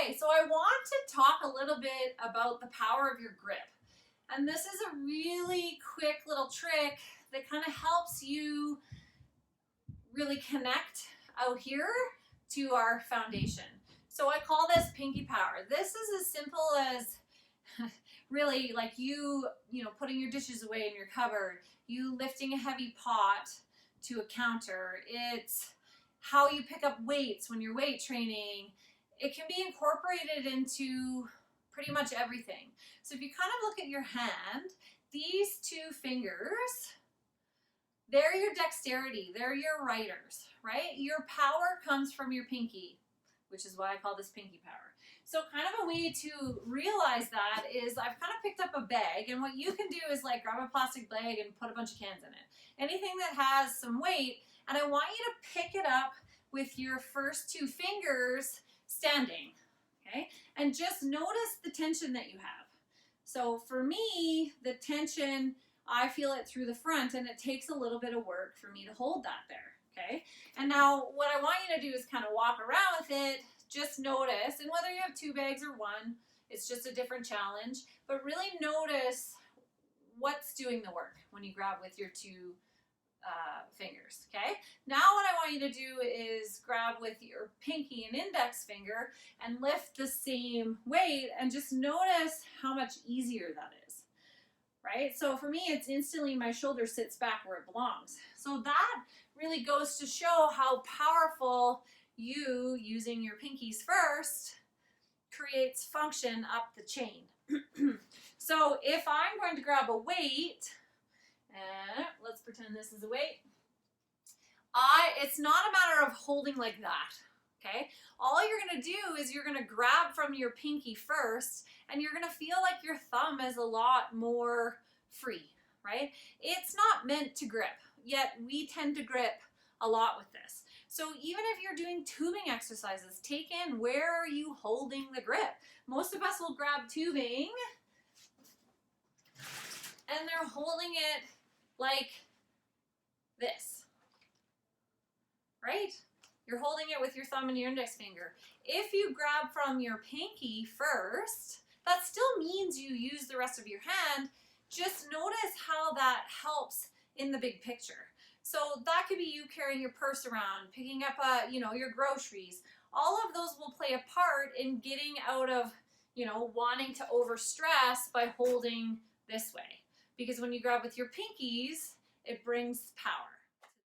Okay, so I want to talk a little bit about the power of your grip. And this is a really quick little trick that kind of helps you really connect out here to our foundation. So I call this pinky power. This is as simple as really like you putting your dishes away in your cupboard, you lifting a heavy pot to a counter. It's how you pick up weights when you're weight training. It can be incorporated into pretty much everything. So if you kind of look at your hand, these two fingers, they're your dexterity, they're your writers, right? Your power comes from your pinky, which is why I call this pinky power. So kind of a way to realize that is I've kind of picked up a bag, and what you can do is like grab a plastic bag and put a bunch of cans in it. Anything that has some weight, and I want you to pick it up with your first two fingers standing, okay? And just notice the tension that you have. So for me, the tension, I feel it through the front, and it takes a little bit of work for me to hold that there, okay? And now what I want you to do is kind of walk around with it, just notice, and whether you have two bags or one, it's just a different challenge, but really notice what's doing the work when you grab with your two fingers, okay? Now what I want you to do is grab with your pinky and index finger and lift the same weight, and just notice how much easier that is, right? So for me, it's instantly my shoulder sits back where it belongs. So that really goes to show how powerful you using your pinkies first creates function up the chain. So if I'm going to grab a weight, let's pretend this is a weight. It's not a matter of holding like that, okay? All you're gonna do is you're gonna grab from your pinky first, and you're gonna feel like your thumb is a lot more free, right? It's not meant to grip, yet we tend to grip a lot with this. So even if you're doing tubing exercises, take in, where are you holding the grip? Most of us will grab tubing and they're holding it like this, right? You're holding it with your thumb and your index finger. If you grab from your pinky first, that still means you use the rest of your hand. Just notice how that helps in the big picture. So that could be you carrying your purse around, picking up your groceries. All of those will play a part in getting out of, wanting to overstress by holding this way. Because when you grab with your pinkies, it brings power.